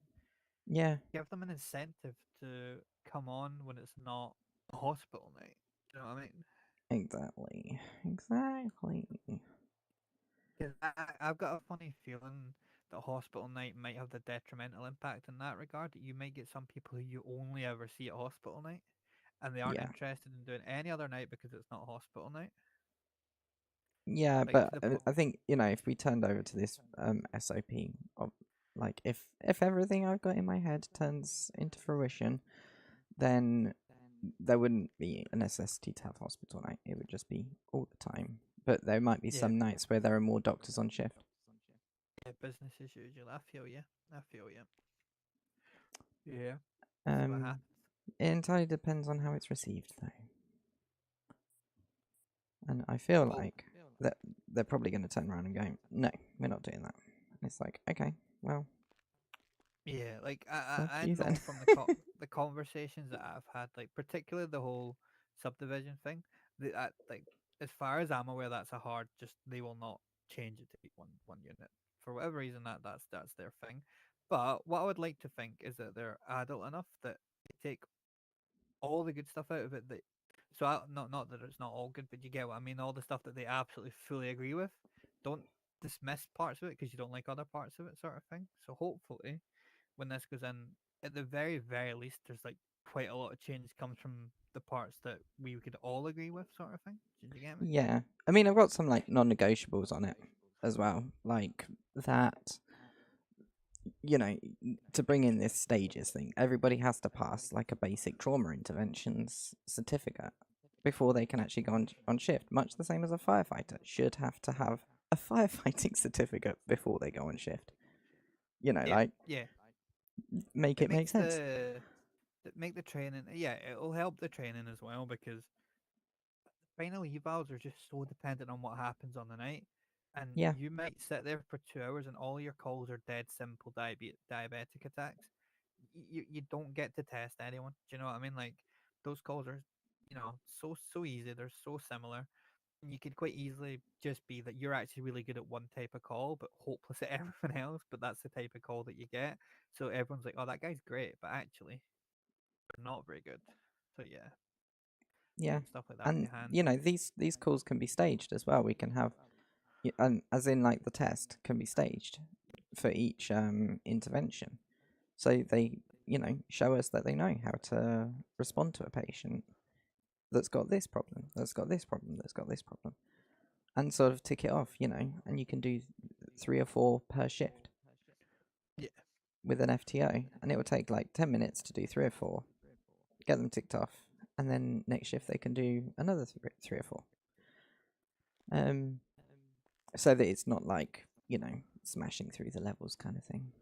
Yeah, Give them an incentive to come on when it's not a hospital night. You know what I mean? exactly. 'Cause I've got a funny feeling that hospital night might have the detrimental impact in that regard. That you might get some people who you only ever see at hospital night, and they aren't Yeah. interested in doing any other night because it's not hospital night. Yeah, Like but to the point. I think if we turned over to this SOP of like if everything I've got in my head turns into fruition, then there wouldn't be a necessity to have hospital night. It would just be all the time. But there might be Yeah, some nights where there are more doctors on shift. yeah, business as usual. I feel you. I feel you. Yeah. See what Um, happens. it entirely depends on how it's received, though. And I feel Well, like that they're probably going to turn around and go, "No, we're not doing that." And it's like, okay, well, yeah, like fuck I you know then. from the conversations that I've had, like particularly the whole subdivision thing, that like as far as I'm aware, that's a hard. Just they will not change it to be one unit for whatever reason. That's their thing. But what I would like to think is that they're adult enough that they take all the good stuff out of it. That so not that it's not all good, but you get what I mean. All the stuff that they absolutely fully agree with. Don't dismiss parts of it because you don't like other parts of it, sort of thing. So hopefully when this goes in, at the very least, there's like quite a lot of change comes from the parts that we could all agree with, sort of thing. Did you get me? Yeah. I mean, I've got some like non-negotiables on it as well. Like that, to bring in this stages thing, everybody has to pass like a basic trauma interventions certificate before they can actually go on shift. Much the same as a firefighter should have to have a firefighting certificate before they go on shift. Yeah, Like yeah. make It it make makes sense. make the training. Yeah, it'll help the training as well because final evals are just so dependent on what happens on the night. And Yeah. you might sit there for 2 hours and all your calls are dead simple diabetic attacks. You don't get to test anyone. Do you know what I mean? Like those calls are, so easy. They're so similar. And you could quite easily just be that you're actually really good at one type of call, but hopeless at everything else. But that's the type of call that you get. So everyone's like, "Oh, that guy's great," but actually, they're not very good. So yeah, Yeah. stuff like that would be And handy. these calls can be staged as well. We can have and as in like the test can be staged for each intervention. So they, show us that they know how to respond to a patient that's got this problem, that's got this problem, that's got this problem, and sort of tick it off, and you can do 3 or 4 per shift Yeah. with an FTO, and it will take like 10 minutes to do 3 or 4, get them ticked off, and then next shift they can do another 3 or 4. So that it's not like, smashing through the levels kind of thing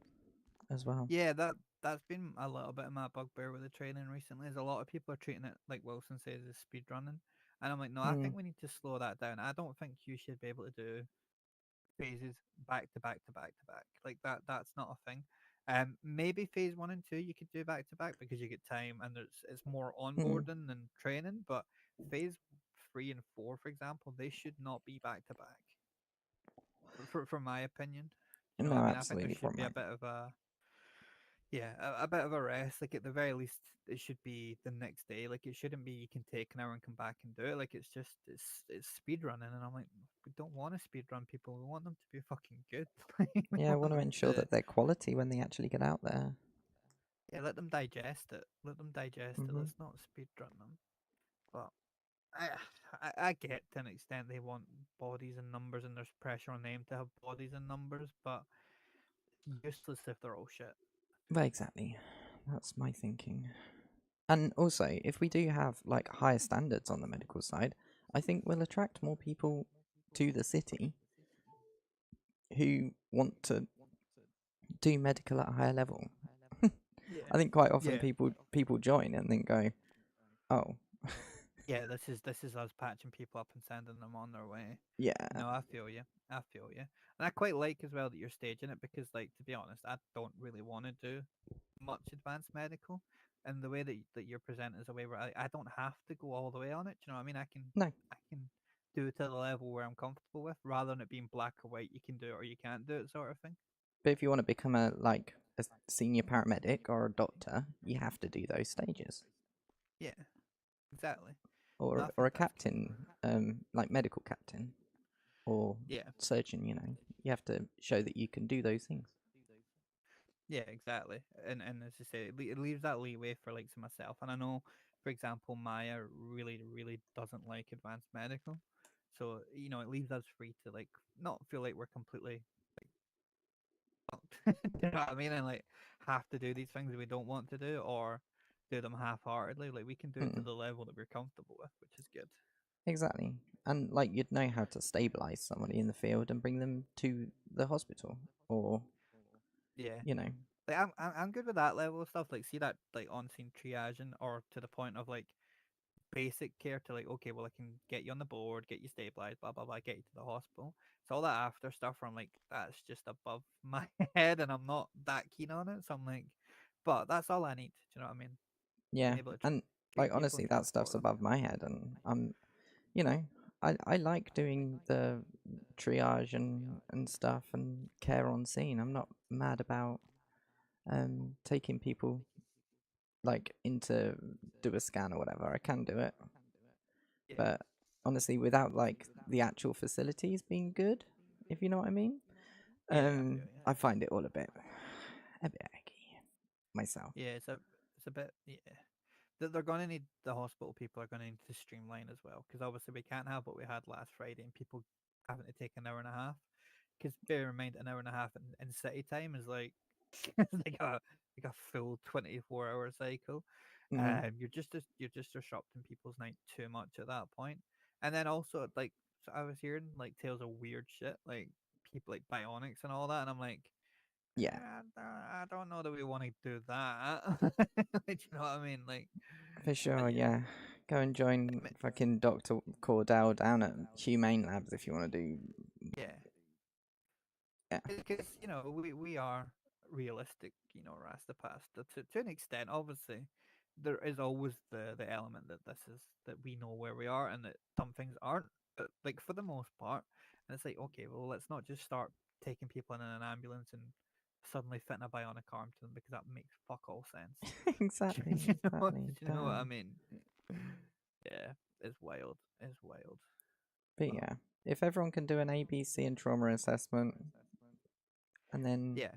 as well. Yeah, that's been a little bit of my bugbear with the training recently. Is a lot of people are treating it like Wilson says as speed running, and I'm like, no, I Mm. think we need to slow that down. I don't think you should be able to do phases back to back to back to back like that. That's not a thing. Maybe phase 1 and 2 you could do back to back because you get time and it's more Mm. onboarding than training. But phase 3 and 4, for example, they should not be back to back. For my opinion, you know what No, I mean. I think there absolutely should from be a my. bit of a bit of a rest. Like at the very least, it should be the next day. Like it shouldn't be you can take an hour and come back and do it. Like it's speed running, and I'm like, we don't want to speed run people. We want them to be fucking good. We Yeah, I want want to them ensure to that they're quality when they actually get out there. yeah, let them digest it. Let them digest it. Hmm. Let's not speed run them. But I, I get to an extent they want bodies and numbers, and there's pressure on them to have bodies and numbers, but useless if they're all shit. Well, exactly. That's my thinking. And also, if we do have like higher standards on the medical side, I think we'll attract more people to the city who want to do medical at a higher level. Yeah. I think quite often Yeah. people join and then go, oh, Yeah, this is us patching people up and sending them on their way. yeah, No, I feel you. I feel you. And I quite like as well that you're staging it because, like, to be honest, I don't really want to do much advanced medical. And the way that you're presenting is a way where I don't have to go all the way on it. Do you know what I mean? no. I can do it to the level where I'm comfortable with, rather than it being black or white. You can do it or you can't do it, sort of thing. But if you want to become a senior paramedic or a doctor, you have to do those stages. Yeah, exactly. Or I or a think that's good. captain, like medical captain or Yeah. surgeon. You have to show that you can do those things. Yeah, exactly. And as you say, it leaves that leeway for like to myself. And I know, for example, Maya really doesn't like advanced medical, so it leaves us free to like not feel like we're completely fucked. You know what I mean? And like have to do these things that we don't want to do, or do them half-heartedly. Like we can do it to Mm, the level that we're comfortable with, which is good. exactly. And like you'd know how to stabilize somebody in the field and bring them to the hospital, or Yeah. you know, Like I'm good with that level of stuff. Like see that like on scene triaging, or to the point of like basic care to like, okay, well, I can get you on the board, get you stabilized, blah blah blah, get you to the hospital. It's all that after stuff where I'm like, that's just above my head, and I'm not that keen on it. So I'm like, but that's all I need. Do you know what I mean? yeah. Being able to And treat like people honestly, and that transport stuff's them. above my head, and you know, I like doing the triage and stuff and care on scene. I'm not mad about taking people like into do a scan or whatever. I can do it, Yeah, but honestly, without like the actual facilities being good, if you know what I mean, yeah, I feel you. I find it all a bit eggy myself. Yeah, it's a bit yeah. They're going to need the hospital people are going to need to streamline as well, because obviously we can't have what we had last Friday and people having to take an hour and a half. Because bear in mind, an hour and a half in city time is like it's like a full 24-hour cycle. Hmm. You're just disrupting people's night too much at that point. And then also like so I was hearing like tales of weird shit, like people like bionics and all that, and I'm like, Yeah, I don't know that we want to do that. Like, you know what I mean? Like, for sure. yeah. Yeah, go and join fucking Doctor Cordell down at Humane Labs if you want to do. Yeah, Yeah, because we are realistic, Rastapasta to an extent. Obviously, there is always the element that that we know where we are and that some things aren't. But like for the most part, and it's like okay, well, let's not just start taking people in an ambulance and suddenly fitting a bionic arm to them because that makes fuck all sense. exactly, Do exactly. you know what I Damn. mean? Yeah, it's wild. It's wild. But But yeah, if everyone can do an ABC and trauma assessment, and then yeah,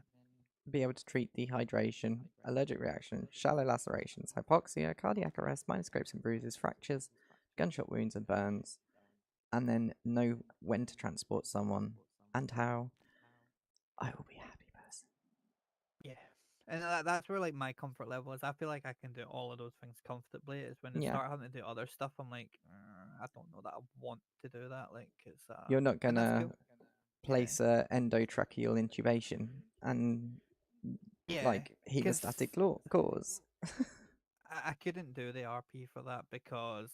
be able to treat dehydration, allergic reaction, shallow lacerations, hypoxia, cardiac arrest, minor scrapes and bruises, fractures, gunshot wounds and burns, and then know when to transport someone and how, I will be a happy person. yeah. And that's where like my comfort level is. I feel like I can do all of those things comfortably. It's when I Yeah, start having to do other stuff, I'm like, I don't know that I want to do that. Like, it's you're not and that's gonna cool. Yeah, place a endotracheal intubation and yeah. like Because hemostatic cause. I couldn't do the RP for that because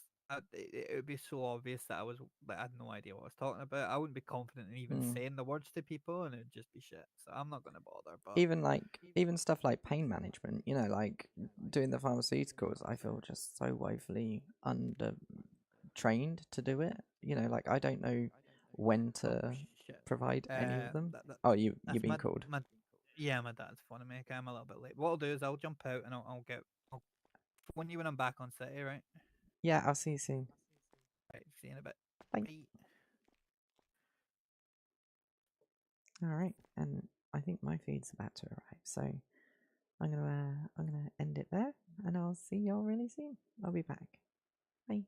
it would be so obvious that I was like I had no idea what I was talking about. I wouldn't be confident in even Mm. saying the words to people, and it'd just be shit. So I'm not gonna bother. But Even stuff like pain management, like doing the pharmaceuticals, I feel just so woefully under trained to do it. Like I don't know when oh to shit. provide any of them. That Oh, you've that's been called. yeah, my dad's phoning me. Okay, I'm a little bit late. What I'll do is I'll jump out and I'll phone you when I'm back on city, right? Yeah, I'll see you soon. Right, see you in a bit. Bye. Bye. All right, and I think my food's about to arrive, so I'm gonna end it there, and I'll see y'all really soon. I'll be back. Bye.